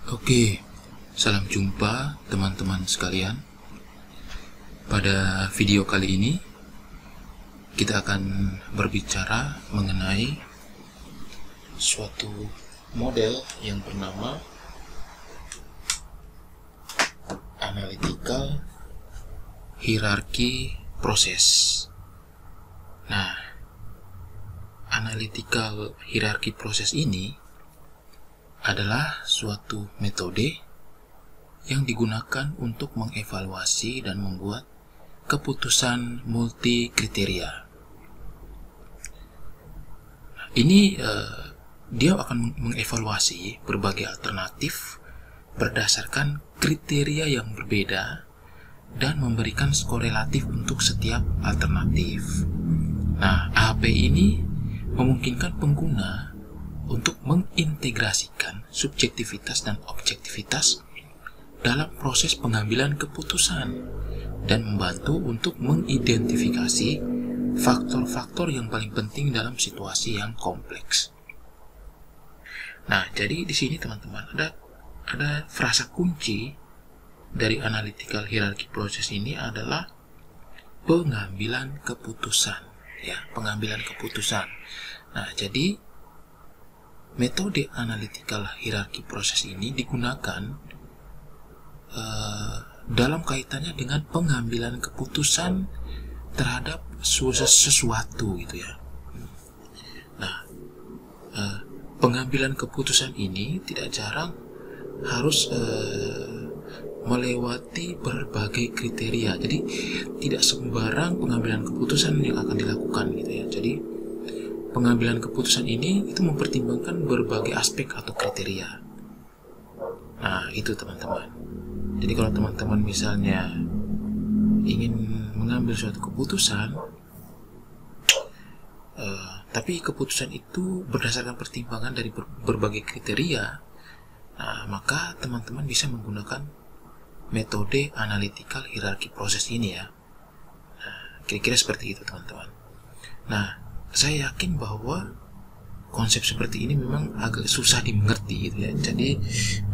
Oke, salam jumpa teman-teman sekalian. Pada video kali ini kita akan berbicara mengenai suatu model yang bernama analytical hierarchy process. Nah, analytical hierarchy process ini adalah suatu metode yang digunakan untuk mengevaluasi dan membuat keputusan multi kriteria. Ini dia akan mengevaluasi berbagai alternatif berdasarkan kriteria yang berbeda dan memberikan skor relatif untuk setiap alternatif. Nah, AHP ini memungkinkan pengguna untuk mengintegrasikan subjektivitas dan objektivitas dalam proses pengambilan keputusan dan membantu untuk mengidentifikasi faktor-faktor yang paling penting dalam situasi yang kompleks. Nah, jadi di sini teman-teman ada frasa kunci dari analytical hierarchy process ini adalah pengambilan keputusan, ya, pengambilan keputusan. Nah, jadi metode analytical hierarchy process ini digunakan dalam kaitannya dengan pengambilan keputusan terhadap sesuatu, gitu ya. Nah, pengambilan keputusan ini tidak jarang harus melewati berbagai kriteria. Jadi tidak sembarang pengambilan keputusan yang akan dilakukan, gitu ya. Jadi pengambilan keputusan ini itu mempertimbangkan berbagai aspek atau kriteria. Nah, itu teman-teman. Jadi kalau teman-teman misalnya ingin mengambil suatu keputusan, tapi keputusan itu berdasarkan pertimbangan dari berbagai kriteria, nah, maka teman-teman bisa menggunakan metode analytical hierarchy process ini, ya. Nah, kira-kira seperti itu teman-teman. Nah, saya yakin bahwa konsep seperti ini memang agak susah dimengerti, gitu ya. Jadi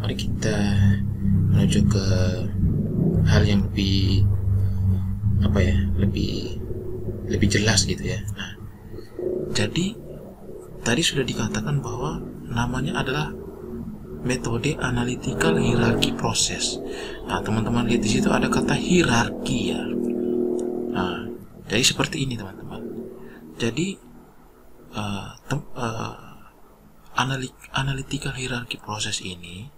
mari kita menuju ke hal yang lebih lebih jelas, gitu ya. Nah, jadi tadi sudah dikatakan bahwa namanya adalah metode analytical hierarchy process. Nah, teman-teman lihat di situ ada kata hierarki, ya. Nah, jadi seperti ini teman-teman. Jadi analytical hierarchy process ini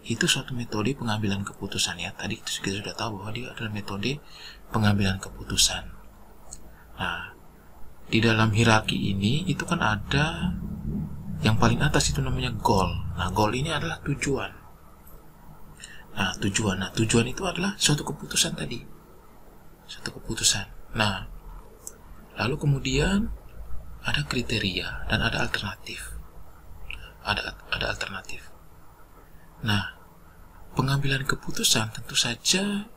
itu suatu metode pengambilan keputusan, ya. Tadi kita sudah tahu bahwa dia adalah metode pengambilan keputusan. Nah, di dalam hierarki ini itu kan ada yang paling atas itu namanya goal. Nah, goal ini adalah tujuan. Nah, tujuan itu adalah suatu keputusan tadi. Suatu keputusan. Nah, lalu kemudian ada kriteria dan ada alternatif. Ada alternatif. Nah, pengambilan keputusan tentu saja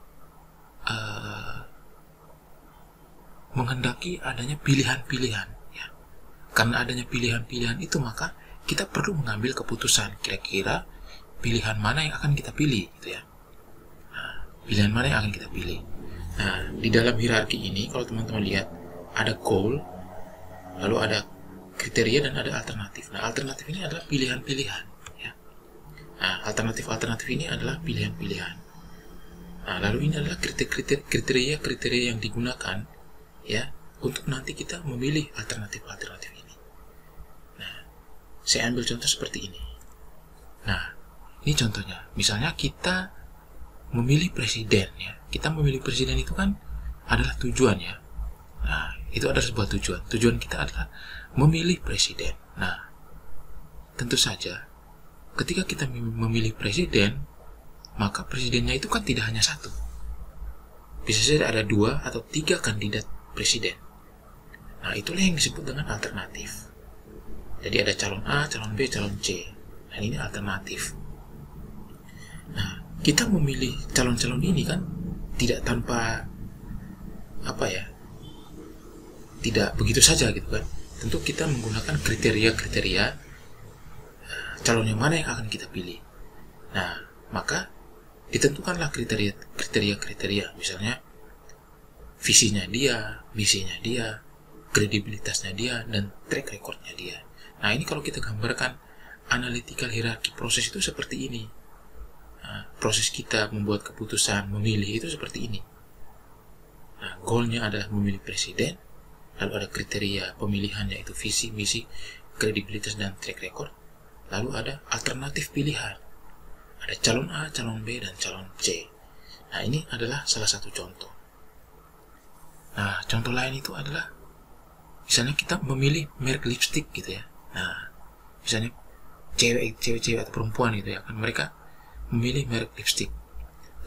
menghendaki adanya pilihan-pilihan, ya. Karena adanya pilihan-pilihan itu, maka kita perlu mengambil keputusan. Kira-kira pilihan mana yang akan kita pilih, gitu ya. Nah, pilihan mana yang akan kita pilih. Nah, di dalam hierarki ini, kalau teman-teman lihat, ada goal, lalu ada kriteria dan ada alternatif. Nah, alternatif ini adalah pilihan-pilihan, ya. Nah, alternatif ini adalah pilihan-pilihan. Nah, lalu ini adalah kriteria yang digunakan, ya, untuk nanti kita memilih alternatif ini. Nah, saya ambil contoh seperti ini. Nah, ini contohnya. Misalnya kita memilih presiden, ya. Kita memilih presiden itu kan adalah tujuan, ya. Nah, itu adalah sebuah tujuan. Tujuan kita adalah memilih presiden. Nah, tentu saja ketika kita memilih presiden, maka presidennya itu kan tidak hanya satu. Bisa saja ada 2 atau 3 kandidat presiden. Nah, itulah yang disebut dengan alternatif. Jadi ada calon A, calon B, calon C. Nah, ini alternatif. Nah, kita memilih calon-calon ini kan tidak tanpa tidak begitu saja, gitu kan. Tentu kita menggunakan kriteria-kriteria calon yang mana yang akan kita pilih. Nah, maka ditentukanlah kriteria, misalnya visinya dia, misinya dia, kredibilitasnya dia, dan track recordnya dia. Nah, ini kalau kita gambarkan analytical hierarchy proses itu seperti ini. Nah, proses kita membuat keputusan, memilih itu seperti ini. Nah, goalnya adalah memilih presiden, lalu ada kriteria pemilihan yaitu visi, misi, kredibilitas, dan track record. Lalu ada alternatif pilihan. Ada calon A, calon B, dan calon C. Nah, ini adalah salah satu contoh. Nah, contoh lain itu adalah misalnya kita memilih merek lipstick gitu ya. Nah, misalnya cewek-cewek atau perempuan gitu ya, kan mereka memilih merek lipstick.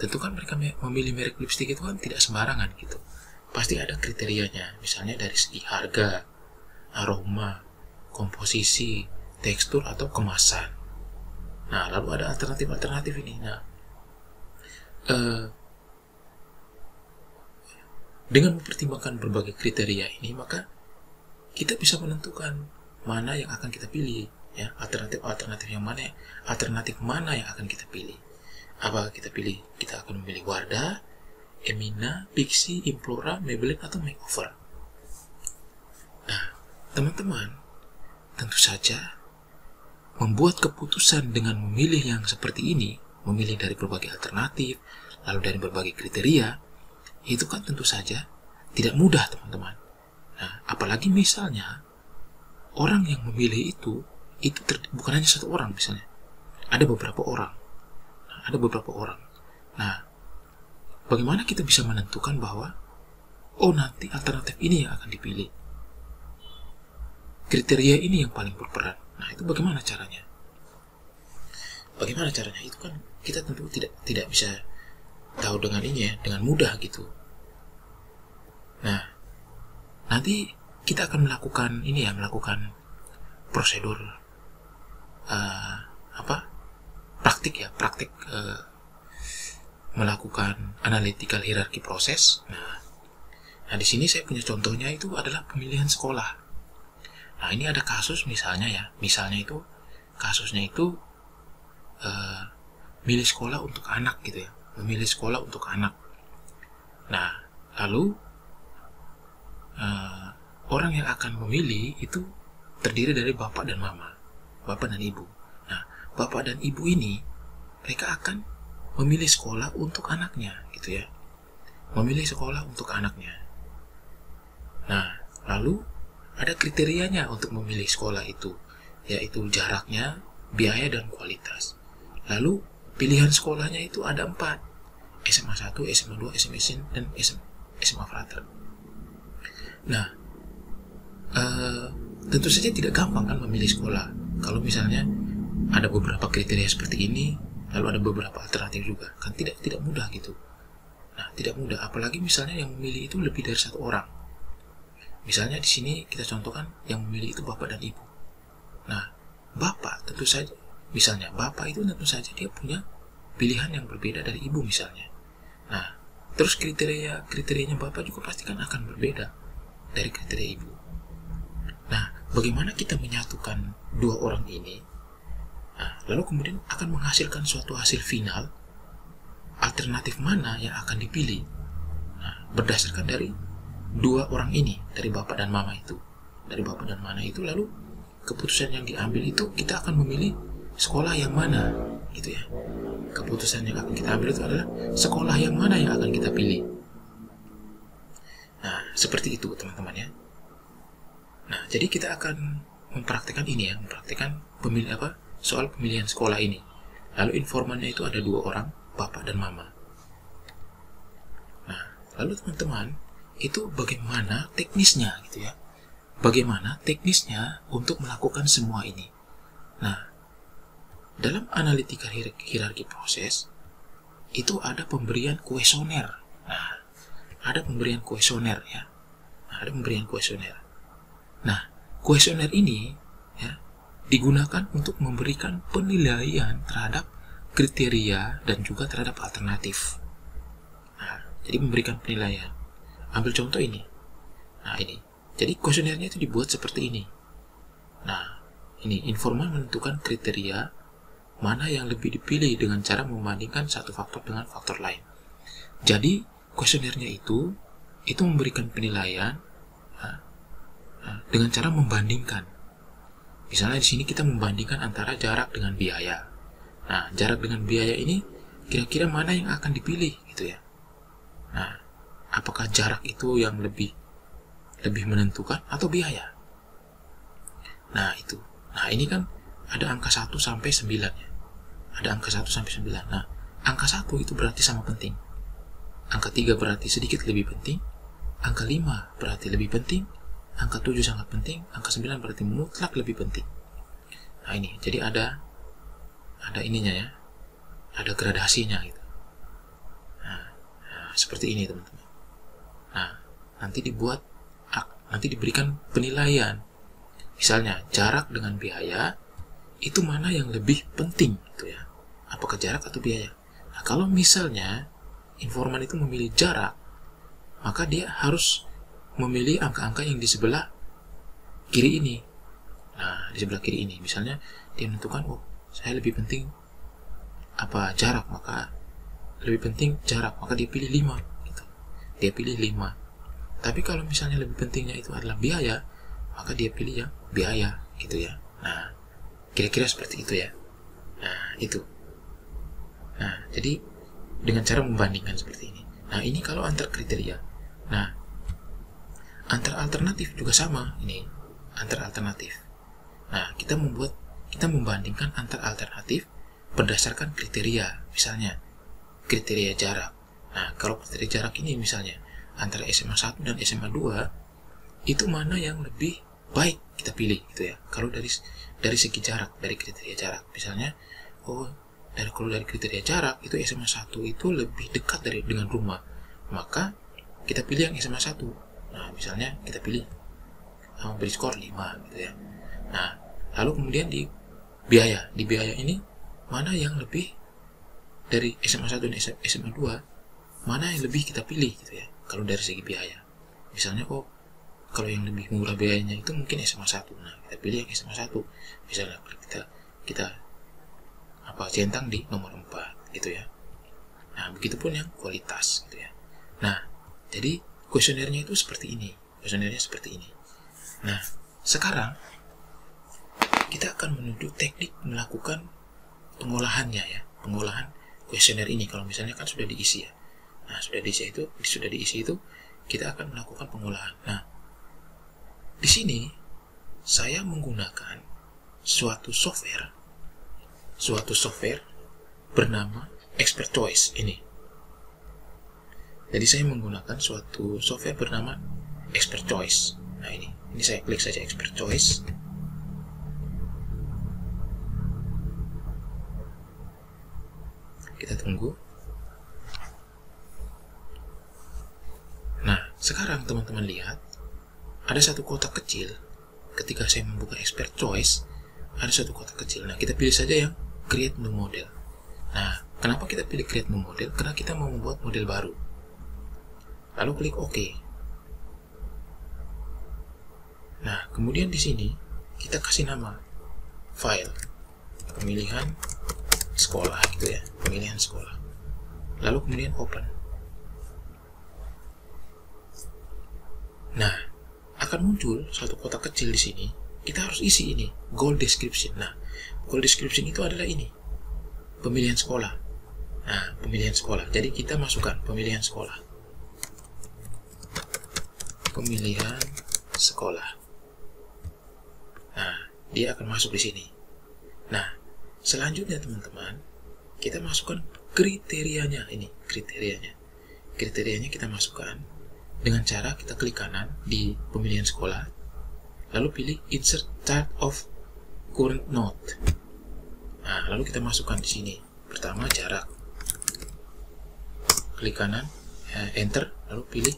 Tentu kan mereka memilih merek lipstick itu kan tidak sembarangan gitu. Pasti ada kriterianya, misalnya dari segi harga, aroma, komposisi, tekstur, atau kemasan. Nah, lalu ada alternatif ini. Nah, dengan mempertimbangkan berbagai kriteria ini, maka kita bisa menentukan mana yang akan kita pilih, ya, alternatif mana yang akan kita pilih. Apa kita pilih? Kita akan memilih Wardah, Emina, Pixi, Implora, Maybelline, atau Makeover. Nah, teman-teman, tentu saja membuat keputusan dengan memilih yang seperti ini, memilih dari berbagai alternatif, lalu dari berbagai kriteria, itu kan tentu saja tidak mudah, teman-teman. Nah, apalagi misalnya orang yang memilih itu bukan hanya satu orang misalnya, ada beberapa orang. Nah, bagaimana kita bisa menentukan bahwa nanti alternatif ini yang akan dipilih, kriteria ini yang paling berperan? Nah, itu bagaimana caranya? Itu kan kita tentu tidak bisa tahu dengan ini ya, dengan mudah gitu. Nah, nanti kita akan melakukan prosedur praktik melakukan analytical hierarchy proses. Nah, di sini saya punya contohnya itu adalah pemilihan sekolah. Nah, ini ada kasus misalnya kasusnya itu milih sekolah untuk anak gitu ya, memilih sekolah untuk anak. Nah, lalu orang yang akan memilih itu terdiri dari bapak dan mama, bapak dan ibu. Nah, bapak dan ibu ini mereka akan memilih sekolah untuk anaknya gitu ya, memilih sekolah untuk anaknya. Nah, lalu ada kriterianya untuk memilih sekolah itu, yaitu jaraknya, biaya, dan kualitas. Lalu pilihan sekolahnya itu ada 4, SMA 1, SMA 2, SMA SIN, dan SMA Frater. Nah, tentu saja tidak gampang kan memilih sekolah. Kalau misalnya ada beberapa kriteria seperti ini, lalu ada beberapa alternatif juga, kan tidak mudah gitu. Nah, tidak mudah, apalagi misalnya yang memilih itu lebih dari satu orang. Misalnya di sini kita contohkan yang memilih itu bapak dan ibu. Nah, bapak tentu saja, misalnya bapak itu tentu saja dia punya pilihan yang berbeda dari ibu misalnya. Nah, terus kriterianya bapak juga pasti kan akan berbeda dari kriteria ibu. Nah, bagaimana kita menyatukan dua orang ini? Nah, lalu kemudian akan menghasilkan suatu hasil final, alternatif mana yang akan dipilih. Nah, berdasarkan dari dua orang ini, dari bapak dan mama itu. Lalu keputusan yang diambil itu kita akan memilih sekolah yang mana gitu ya. Keputusan yang akan kita ambil itu adalah sekolah yang mana yang akan kita pilih. Nah, seperti itu teman-teman ya. Nah, jadi kita akan mempraktikkan ini ya, soal pemilihan sekolah ini. Lalu informannya itu ada 2 orang, bapak dan mama. Nah, lalu teman-teman, itu bagaimana teknisnya gitu ya. Bagaimana teknisnya untuk melakukan semua ini. Nah, dalam analytical hierarchy proses itu ada pemberian kuesioner. Nah, ada pemberian kuesioner ya. Nah, kuesioner ini ya digunakan untuk memberikan penilaian terhadap kriteria dan juga terhadap alternatif. Nah, jadi memberikan penilaian. Ambil contoh ini. Nah, ini. Jadi kuesionernya itu dibuat seperti ini. Nah, ini informan menentukan kriteria mana yang lebih dipilih dengan cara membandingkan satu faktor dengan faktor lain. Jadi kuesionernya itu memberikan penilaian dengan cara membandingkan. Misalnya di sini kita membandingkan antara jarak dengan biaya. Nah, jarak dengan biaya ini kira-kira mana yang akan dipilih gitu ya. Nah, apakah jarak itu yang lebih menentukan atau biaya? Nah, itu. Nah, ini kan ada angka 1 sampai 9 ya. Ada angka 1 sampai 9. Nah, angka 1 itu berarti sama penting. Angka 3 berarti sedikit lebih penting. Angka 5 berarti lebih penting. Angka 7 sangat penting. Angka 9 berarti mutlak lebih penting. Nah, ini. Jadi ada ininya ya. Ada gradasinya gitu. Nah, seperti ini teman-teman. Nah, nanti diberikan penilaian. Misalnya jarak dengan biaya itu mana yang lebih penting gitu ya. Apakah jarak atau biaya? Nah, kalau misalnya informan itu memilih jarak, maka dia harus memilih angka-angka yang di sebelah kiri ini. Nah, di sebelah kiri ini misalnya dia menentukan, oh, saya lebih penting jarak, maka lebih penting jarak, maka dia pilih 5 gitu. Dia pilih 5. Tapi kalau misalnya lebih pentingnya itu adalah biaya, maka dia pilih yang biaya gitu ya. Nah, kira-kira seperti itu ya. Nah, itu. Nah, jadi dengan cara membandingkan seperti ini. Nah, ini kalau antar kriteria. Nah, antar alternatif juga sama ini. Antar alternatif. Nah, kita membandingkan antar alternatif berdasarkan kriteria. Misalnya kriteria jarak. Nah, kalau kriteria jarak ini misalnya antara SMA 1 dan SMA 2 itu mana yang lebih baik kita pilih gitu ya. Kalau dari segi jarak, dari kriteria jarak, misalnya kalau dari kriteria jarak itu SMA 1 itu lebih dekat dengan rumah, maka kita pilih yang SMA 1. Nah, misalnya kita pilih beri skor 5 gitu ya. Nah, lalu kemudian di biaya ini mana yang lebih dari SMA 1 dan SMA 2, mana yang lebih kita pilih gitu ya. Kalau dari segi biaya, misalnya kalau yang lebih murah biayanya itu mungkin SMA 1. Nah, kita pilih yang SMA 1. Misalnya kita centang di nomor 4 gitu ya. Nah, begitupun yang kualitas gitu ya. Nah, jadi kuesionernya itu seperti ini. Nah, sekarang kita akan menuju teknik melakukan pengolahannya ya. Pengolahan kuesioner ini kalau misalnya kan sudah diisi ya. Nah, sudah diisi itu kita akan melakukan pengolahan. Nah, di sini saya menggunakan suatu software bernama Expert Choice ini. Jadi saya menggunakan suatu software bernama Expert Choice. Nah, ini saya klik saja Expert Choice. Kita tunggu. Nah, sekarang teman-teman lihat ada satu kotak kecil. Ketika saya membuka Expert Choice, ada satu kotak kecil. Nah, kita pilih saja yang Create New Model. Nah, kenapa kita pilih Create New Model? Karena kita mau membuat model baru. Lalu klik OK. Nah, kemudian di sini kita kasih nama file pemilihan sekolah gitu ya, pemilihan sekolah. Lalu kemudian Open. Nah, akan muncul satu kotak kecil di sini. Kita harus isi ini, goal description. Nah, goal description itu adalah ini, pemilihan sekolah. Nah, pemilihan sekolah. Jadi kita masukkan pemilihan sekolah. Pemilihan sekolah. Nah, dia akan masuk di sini. Nah, selanjutnya teman-teman, kita masukkan kriterianya ini, kriterianya. Kriterianya kita masukkan dengan cara kita klik kanan di pemilihan sekolah, lalu pilih Insert Type of Current Node. Nah, lalu kita masukkan di sini. Pertama jarak. Klik kanan, Enter, lalu pilih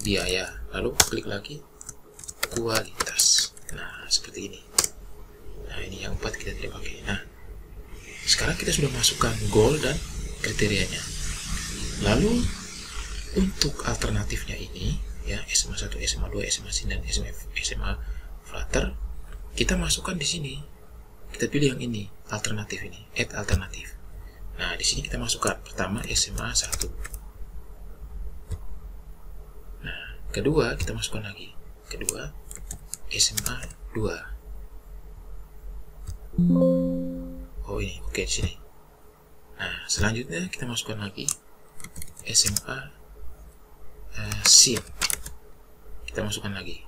biaya, lalu klik lagi kualitas. Nah, seperti ini. Nah, ini yang 4 kita tidak pakai. Nah, sekarang kita sudah masukkan goal dan kriterianya. Lalu untuk alternatifnya ini ya, SMA 1, SMA 2, SMA 9 dan SMA Flutter, kita masukkan di sini kita pilih yang ini, alternatif ini, add alternatif. Nah, di sini kita masukkan pertama SMA 1. Nah, kedua kita masukkan lagi. Kedua SMA 2. Oh ini, oke, di sini. Nah, selanjutnya kita masukkan lagi SMA SIN. Kita masukkan lagi.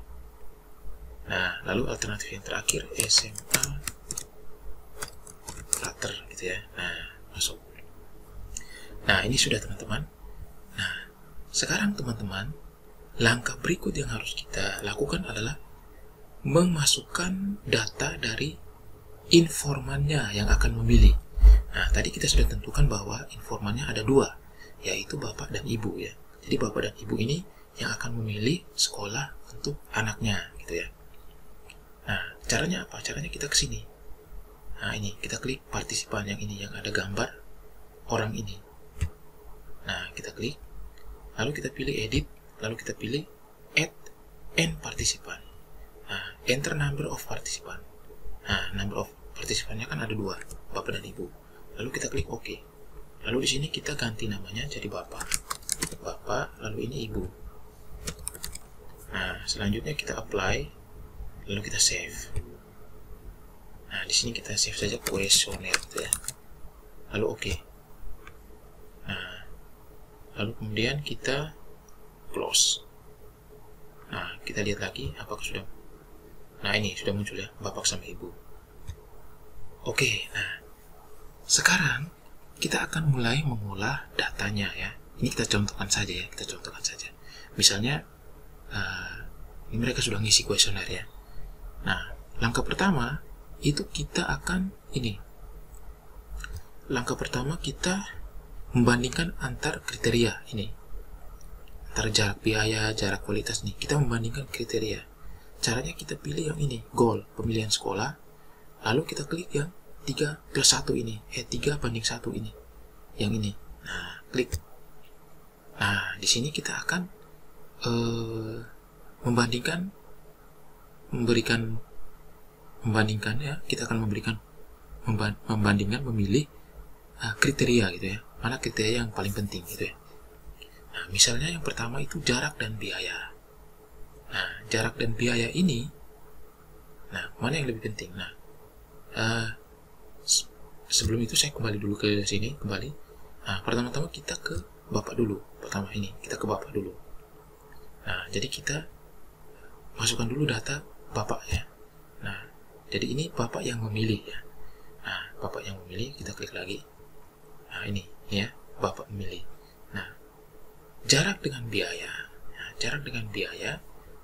Nah, lalu alternatif yang terakhir SMA Flutter gitu ya. Nah, masuk. Nah, ini sudah teman-teman. Nah, sekarang teman-teman, langkah berikut yang harus kita lakukan adalah memasukkan data dari informannya yang akan memilih. Nah, tadi kita sudah tentukan bahwa informannya ada dua, yaitu bapak dan ibu ya. Jadi bapak dan ibu ini yang akan memilih sekolah untuk anaknya gitu ya. Nah, caranya apa? Caranya kita ke sini. Nah, ini kita klik partisipan yang ini, yang ada gambar orang ini. Nah, kita klik, lalu kita pilih edit, lalu kita pilih add n partisipan. Nah, enter number of participant. Nah, number of partisipannya kan ada dua, bapak dan ibu. Lalu kita klik OK. Lalu di sini kita ganti namanya jadi bapak, lalu ini ibu. Nah, selanjutnya kita apply, lalu kita save. Nah, di sini kita save saja kuesioner ya. Lalu OK. Nah, lalu kemudian kita close. Nah, kita lihat lagi apakah sudah. Nah, ini sudah muncul ya, bapak sama ibu. Oke, nah sekarang kita akan mulai mengolah datanya ya. Ini kita contohkan saja ya, kita contohkan saja. Misalnya ini mereka sudah ngisi kuesioner ya. Nah, langkah pertama itu kita akan ini. Langkah pertama kita membandingkan antar kriteria ini. Antara jarak biaya, jarak kualitas nih. Kita membandingkan kriteria. Caranya kita pilih yang ini, goal, pemilihan sekolah. Lalu kita klik yang 3+1 ini, 3:1 ini. Yang ini. Nah, klik. Nah, di sini kita akan membandingkan ya, kita akan membandingkan memilih kriteria gitu ya. Mana kriteria yang paling penting gitu ya. Nah, misalnya yang pertama itu jarak dan biaya. Nah, jarak dan biaya ini, nah, mana yang lebih penting? Nah, sebelum itu saya kembali dulu ke sini, kembali. Nah, pertama-tama kita ke bapak dulu. Pertama ini, kita ke bapak dulu. Nah, jadi kita masukkan dulu data bapak ya. Nah, jadi ini bapak yang memilih ya. Nah, bapak yang memilih, kita klik lagi. Nah, ini ya, bapak memilih. Nah, jarak dengan biaya. Nah, jarak dengan biaya,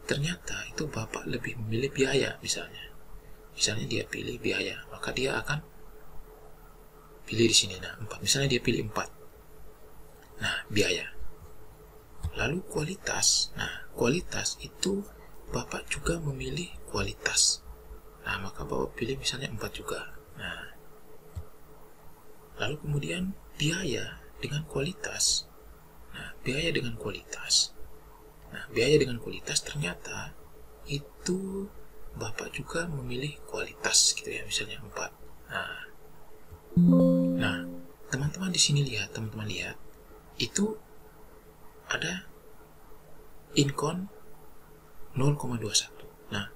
ternyata itu bapak lebih memilih biaya misalnya. Misalnya dia pilih biaya, maka dia akan pilih di sini. Nah, 4. Misalnya dia pilih 4. Nah, biaya. Lalu kualitas. Nah, kualitas itu bapak juga memilih kualitas. Nah, maka bapak pilih misalnya 4 juga. Nah, lalu kemudian biaya dengan kualitas. Nah, biaya dengan kualitas. Nah, biaya dengan kualitas ternyata itu bapak juga memilih kualitas gitu ya, misalnya 4. Nah, teman-teman di sini lihat, teman-teman lihat itu ada incon 0,21. Nah,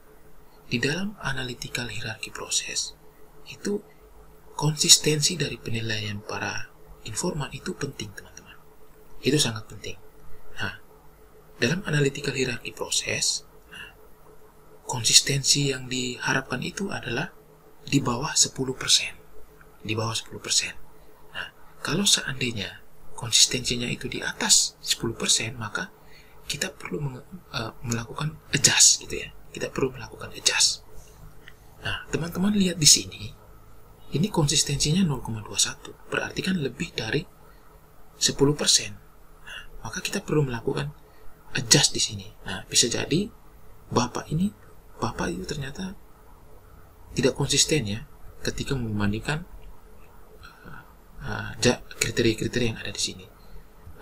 di dalam analytical hierarchy proses itu konsistensi dari penilaian para informan itu penting, teman-teman. Itu sangat penting. Nah, dalam analytical hierarchy proses, konsistensi yang diharapkan itu adalah di bawah 10%. Di bawah 10%. Nah, kalau seandainya konsistensinya itu di atas 10%, maka kita perlu melakukan adjust gitu ya. Kita perlu melakukan adjust. Nah, teman-teman lihat di sini, ini konsistensinya 0,21, berarti kan lebih dari 10%. Nah, maka kita perlu melakukan adjust di sini. Nah, bisa jadi bapak itu ternyata tidak konsisten ya ketika membandingkan kriteria-kriteria yang ada di sini.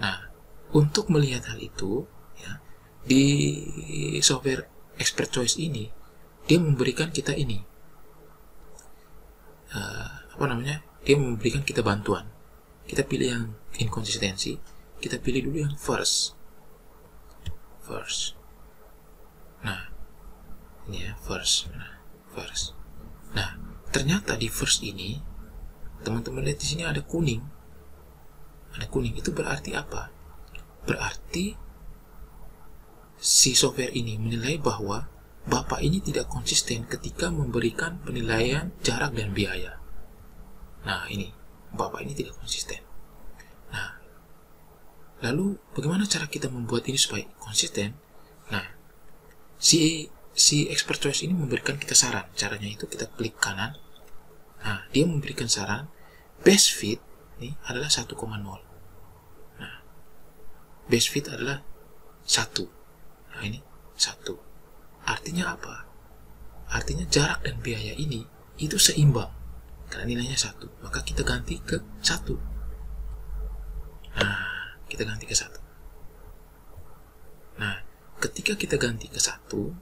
Nah, untuk melihat hal itu ya, di software Expert Choice ini dia memberikan kita ini dia memberikan kita bantuan. Kita pilih yang inkonsistensi, kita pilih dulu yang first. Nah, ini ya, first. Nah, ternyata di first ini, teman-teman lihat di sini ada kuning. Itu berarti apa? Berarti si software ini menilai bahwa Bapak ini tidak konsisten ketika memberikan penilaian jarak dan biaya. Nah, ini Bapak ini tidak konsisten. Nah, lalu bagaimana cara kita membuat ini supaya konsisten? Nah, si expert choice ini memberikan kita saran. Caranya itu kita klik kanan. Nah, dia memberikan saran best fit ini adalah 1,0. Nah, best fit adalah 1. Nah, ini 1. Artinya apa? Artinya jarak dan biaya ini itu seimbang karena nilainya 1. Maka kita ganti ke 1. Nah, kita ganti ke 1. Nah, ketika kita ganti ke 1,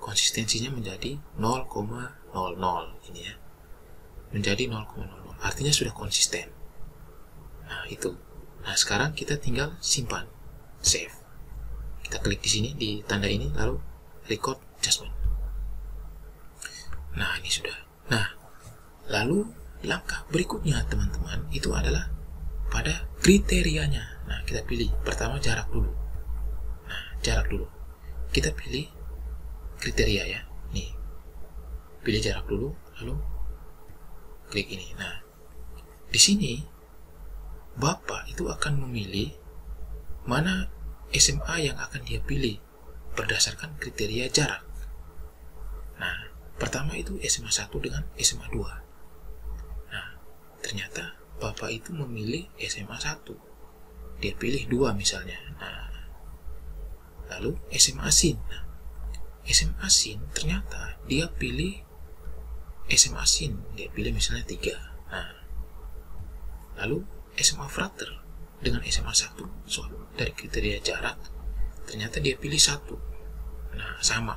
konsistensinya menjadi 0,00 ini ya. Menjadi 0,00. Artinya sudah konsisten. Nah, itu. Nah, sekarang kita tinggal simpan, save. Kita klik di sini di tanda ini lalu record adjustment. Nah, ini sudah. Nah, lalu langkah berikutnya teman-teman itu adalah pada kriterianya. Nah, kita pilih pertama jarak dulu. Nah, jarak dulu. Kita pilih kriteria ya. Nih. Pilih jarak dulu lalu klik ini. Nah, di sini Bapak itu akan memilih mana SMA yang akan dia pilih berdasarkan kriteria jarak. Nah, pertama itu SMA 1 dengan SMA 2. Nah, ternyata Bapak itu memilih SMA 1. Dia pilih 2 misalnya. Nah, lalu SMA Sin. Nah, SMA Sin ternyata dia pilih SMA Sin. Dia pilih misalnya 3. Nah, lalu SMA Frater dengan SMA 1 soal dari kriteria jarak ternyata dia pilih 1. Nah, sama.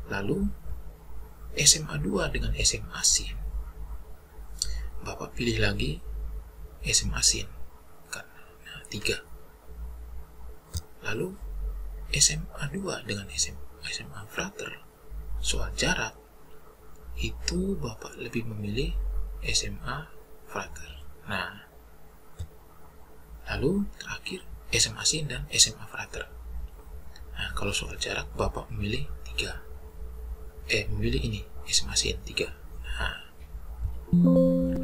Lalu SMA 2 dengan SMA Sin, Bapak pilih lagi SMA Sin kan. Nah, 3. Lalu SMA 2 dengan SMA Frater soal jarak itu Bapak lebih memilih SMA Frater. Nah, lalu terakhir SMA Sin dan SMA Frater. Nah, kalau soal jarak Bapak memilih 3. Memilih ini SMA Sin 3.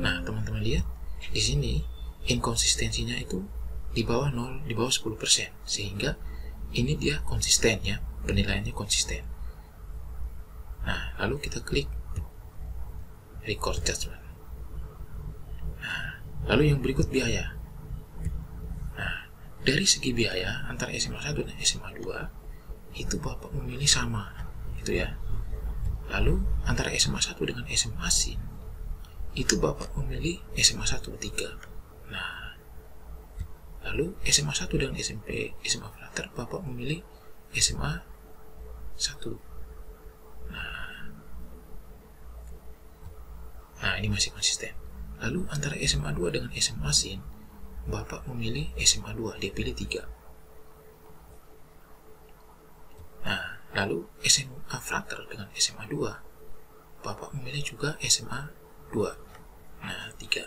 Nah, teman-teman lihat di sini inkonsistensinya itu di bawah 0, di bawah 10%, sehingga ini dia konsisten ya, penilaiannya konsisten. Nah, lalu kita klik record judgment. Nah, lalu yang berikut biaya. Dari segi biaya antara SMA 1 dan SMA 2 itu Bapak memilih sama, itu ya. Lalu antara SMA 1 dengan SMA Sin itu Bapak memilih SMA 1 3. Nah, lalu SMA 1 dengan SMA Frater Bapak memilih SMA 1. Nah, ini masih konsisten. Lalu antara SMA 2 dengan SMA Sin Bapak memilih SMA 2, dia pilih 3. Nah, lalu SMA Frater dengan SMA 2, Bapak memilih juga SMA 2. Nah, 3.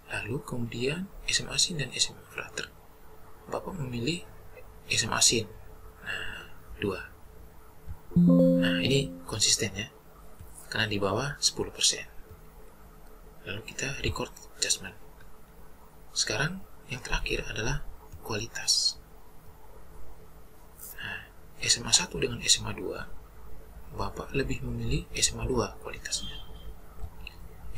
Lalu kemudian SMA Sin dan SMA Frater, Bapak memilih SMA Sin. Nah, 2. Nah, ini konsisten ya, karena di bawah 10%. Lalu kita record adjustment. Sekarang yang terakhir adalah kualitas. Nah, SMA 1 dengan SMA 2 Bapak lebih memilih SMA 2 kualitasnya.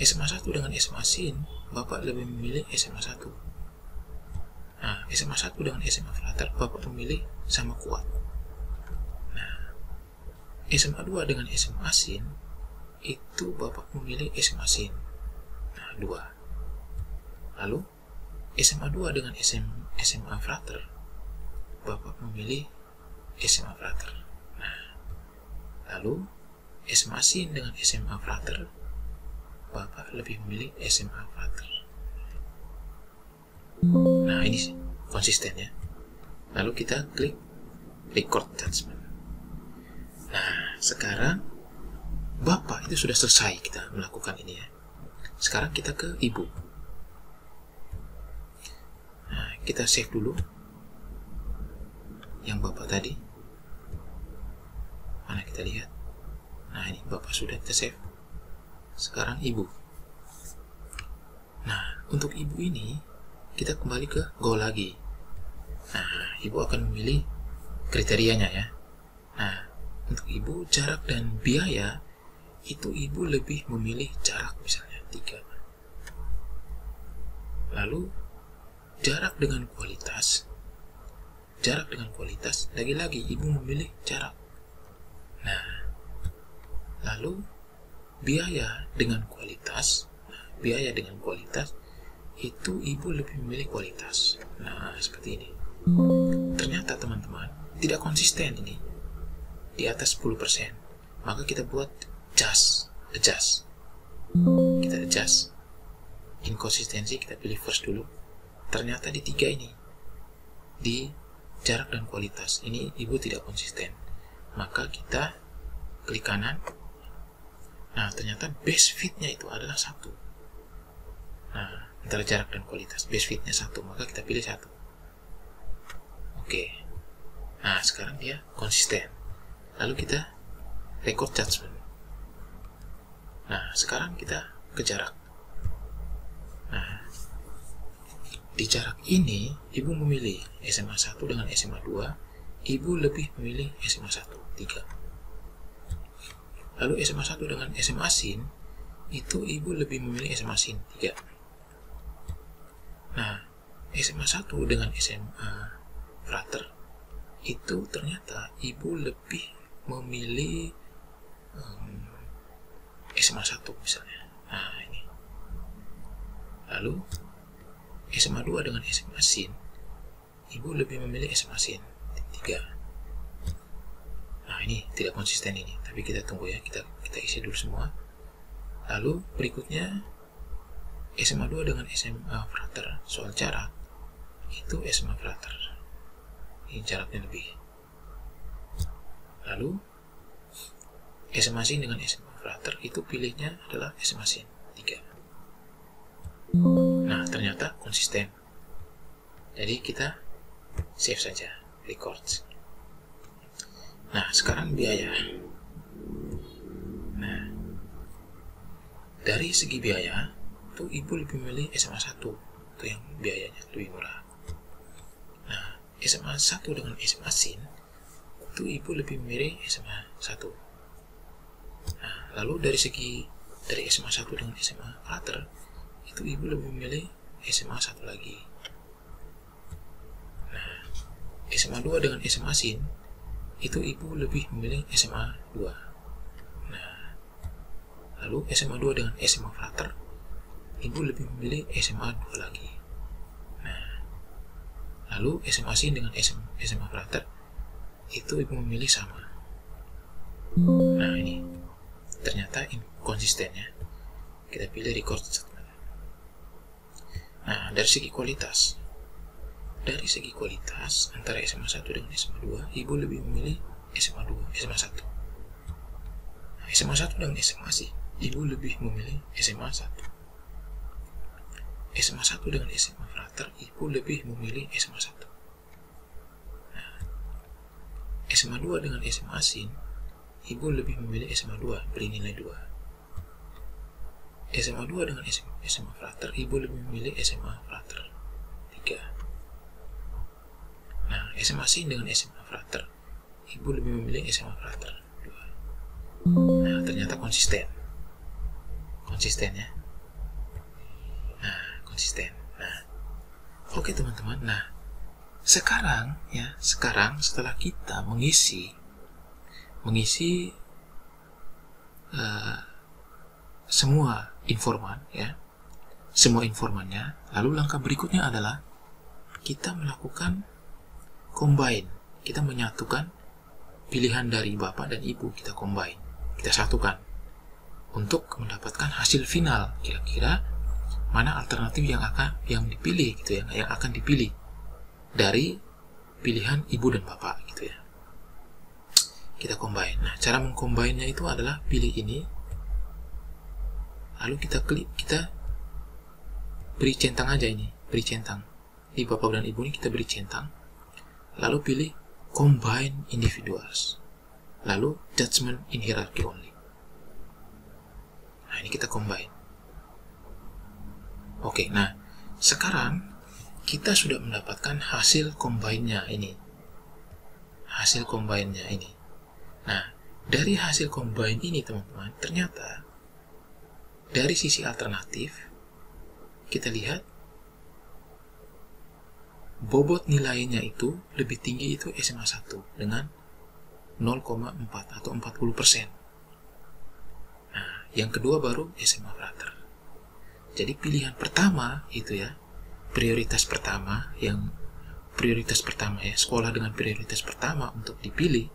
SMA 1 dengan SMA Sin Bapak lebih memilih SMA 1. Nah, SMA 1 dengan SMA Frater Bapak memilih sama kuat. Nah, SMA 2 dengan SMA Sin itu Bapak memilih SMA Sin. Nah, 2. Lalu SMA 2 dengan SMA Frater Bapak memilih SMA Frater. Nah, lalu SMA Sin dengan SMA Frater Bapak lebih memilih SMA Frater. Nah, ini konsisten ya. Lalu kita klik record judgment. Nah, sekarang Bapak itu sudah selesai kita melakukan ini ya. Sekarang kita ke Ibu. Nah, kita save dulu yang Bapak tadi. Mana kita lihat. Nah, ini Bapak sudah kita save. Sekarang Ibu. Nah, untuk Ibu ini kita kembali ke Go lagi. Nah, Ibu akan memilih kriterianya ya. Nah, untuk Ibu jarak dan biaya itu Ibu lebih memilih jarak, misalnya 3. Lalu jarak dengan kualitas. Jarak dengan kualitas, lagi-lagi Ibu memilih jarak. Nah, lalu biaya dengan kualitas. Nah, biaya dengan kualitas itu Ibu lebih memilih kualitas. Nah, seperti ini. Ternyata teman-teman tidak konsisten ini di atas 10%. Maka kita buat adjust. Kita adjust. Inkonsistensi kita pilih first dulu. Ternyata di 3 ini, di jarak dan kualitas ini Ibu tidak konsisten. Maka kita klik kanan. Nah, ternyata best fitnya itu adalah 1. Nah, antara jarak dan kualitas best fitnya 1, maka kita pilih 1. Oke. Nah, sekarang dia konsisten. Lalu kita record judgment. Nah, sekarang kita ke jarak. Nah, di jarak ini Ibu memilih SMA 1 dengan SMA 2. Ibu lebih memilih SMA 1, 3. Lalu SMA 1 dengan SMA Sin itu Ibu lebih memilih SMA Sin, 3. Nah, SMA 1 dengan SMA Frater itu ternyata Ibu lebih memilih SMA 1 misalnya. Nah, ini. Lalu SMA 2 dengan SMA Sin, Ibu lebih memilih SMA Sin, 3. Nah, ini tidak konsisten ini, tapi kita tunggu ya, kita isi dulu semua. Lalu berikutnya SMA 2 dengan SMA Frater, soal jarak itu SMA Frater, ini jaraknya lebih. Lalu SMA Sin dengan SMA Frater itu pilihnya adalah SMA Sin, 3. Nah, ternyata konsisten. Jadi kita save saja, record. Nah, sekarang biaya. Nah, dari segi biaya itu Ibu lebih memilih SMA 1, itu yang biayanya lebih murah. Nah, SMA 1 dengan SMA Sin itu Ibu lebih memilih SMA 1. Nah, lalu dari SMA 1 dengan SMA Frater itu Ibu lebih memilih SMA 1 lagi. Nah, SMA 2 dengan SMA Sin itu Ibu lebih memilih SMA 2. Nah, lalu SMA 2 dengan SMA Frater Ibu lebih memilih SMA 2 lagi. Nah, lalu SMA Sin dengan SMA Frater itu Ibu memilih sama. Nah, ini ternyata konsisten ya. Kita pilih record. Nah, dari segi kualitas antara SMA 1 dengan SMA 2 Ibu lebih memilih SMA 2, SMA 1. Nah, SMA 1 dengan SMA Sin Ibu lebih memilih SMA 1. SMA 1 dengan SMA Frater Ibu lebih memilih SMA 1. Nah, SMA 2 dengan SMA Sin Ibu lebih memilih SMA 2, beri nilai 2. SMA 2 dengan SMA Frater Ibu lebih memilih SMA Frater, 3. Nah, SMA Sin dengan SMA Frater Ibu lebih memilih SMA Frater, 2. Nah, ternyata konsisten ya. Nah, konsisten. Nah, oke teman-teman. Nah, sekarang setelah kita mengisi semua informannya, lalu langkah berikutnya adalah kita melakukan combine. Kita menyatukan pilihan dari Bapak dan Ibu, kita combine, kita satukan. untuk mendapatkan hasil final, kira-kira mana alternatif yang dipilih gitu ya, yang akan dipilih dari pilihan ibu dan bapak gitu ya. Kita combine. Nah, cara mengcombine-nya itu adalah pilih ini, lalu kita klik, kita beri centang aja ini, beri centang di bapak dan ibu ini, kita beri centang, lalu pilih combine individuals, lalu judgment in hierarchy only. Nah, ini kita combine. Oke, nah sekarang kita sudah mendapatkan hasil combine-nya ini. Hasil combine-nya ini. Nah, dari hasil combine ini teman-teman, ternyata dari sisi alternatif kita lihat bobot nilainya itu lebih tinggi itu SMA 1 dengan 0,4 atau 40%. Nah, yang kedua baru SMA Frater. Jadi pilihan pertama itu ya, prioritas pertama ya, sekolah dengan prioritas pertama untuk dipilih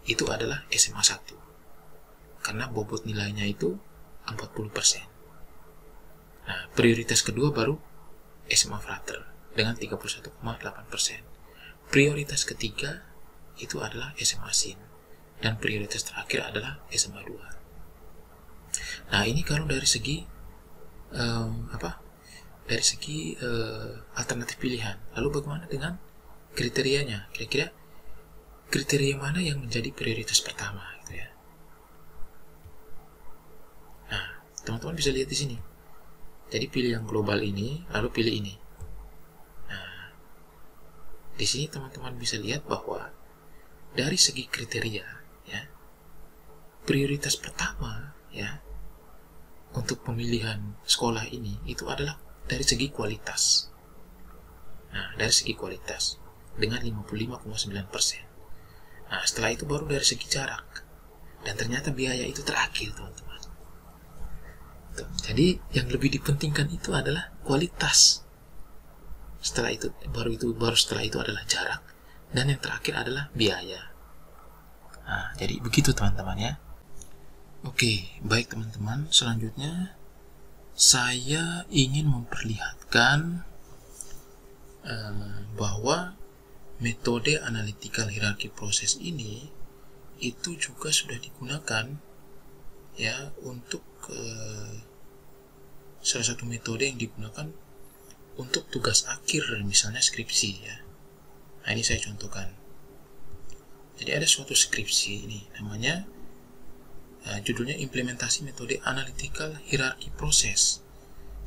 itu adalah SMA 1. Karena bobot nilainya itu 40%. Nah, prioritas kedua baru SMA Frater dengan 31,8%. Prioritas ketiga itu adalah SMA SIN, dan prioritas terakhir adalah SMA 2. Nah, ini kalau dari segi alternatif pilihan. Lalu bagaimana dengan kriterianya? Kira-kira kriteria mana yang menjadi prioritas pertama gitu ya. Nah, teman-teman bisa lihat di sini. Jadi pilih yang global ini, lalu pilih ini. Nah, di sini teman-teman bisa lihat bahwa dari segi kriteria ya, prioritas pertama ya untuk pemilihan sekolah ini itu adalah dari segi kualitas. Nah, dari segi kualitas dengan 55,9%. Nah, setelah itu baru dari segi jarak. Dan ternyata biaya itu terakhir, teman-teman. Jadi yang lebih dipentingkan itu adalah kualitas. Setelah itu adalah jarak, dan yang terakhir adalah biaya. Nah, jadi begitu teman-teman ya. Oke, baik teman-teman, selanjutnya saya ingin memperlihatkan bahwa metode analytical hierarchy process ini itu juga sudah digunakan ya untuk salah satu metode yang digunakan untuk tugas akhir, misalnya skripsi ya. Nah, ini saya contohkan. Jadi ada suatu skripsi ini namanya judulnya implementasi metode analytical hierarchy process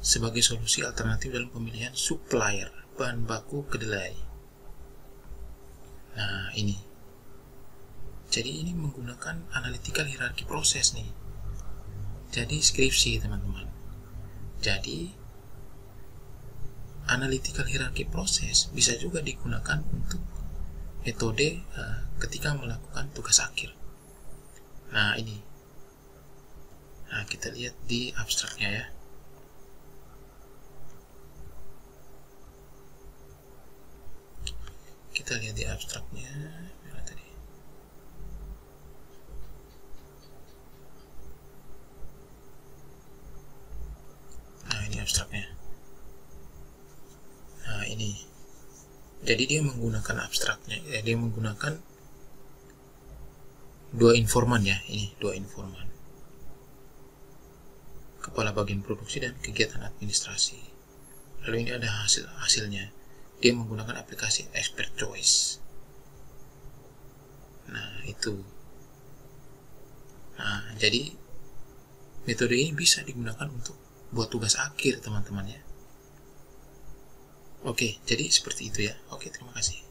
sebagai solusi alternatif dalam pemilihan supplier bahan baku kedelai. Nah, ini. Jadi ini menggunakan analytical hierarchy process nih. Jadi skripsi teman-teman. Jadi analytical hierarchy process bisa juga digunakan untuk metode ketika melakukan tugas akhir. Nah, ini. Nah, kita lihat di abstraknya ya. Kita lihat di abstraknya. Mana tadi? Nah, ini abstraknya. Nah, ini. Jadi dia menggunakan abstraknya. Dia menggunakan dua informan ya. Ini dua informan. Kepala bagian produksi dan kegiatan administrasi. Lalu ini ada hasilnya. Dia menggunakan aplikasi Expert Choice. Nah, itu. Nah, jadi metode ini bisa digunakan untuk buat tugas akhir, teman-teman ya. Oke, jadi seperti itu ya. Oke, terima kasih.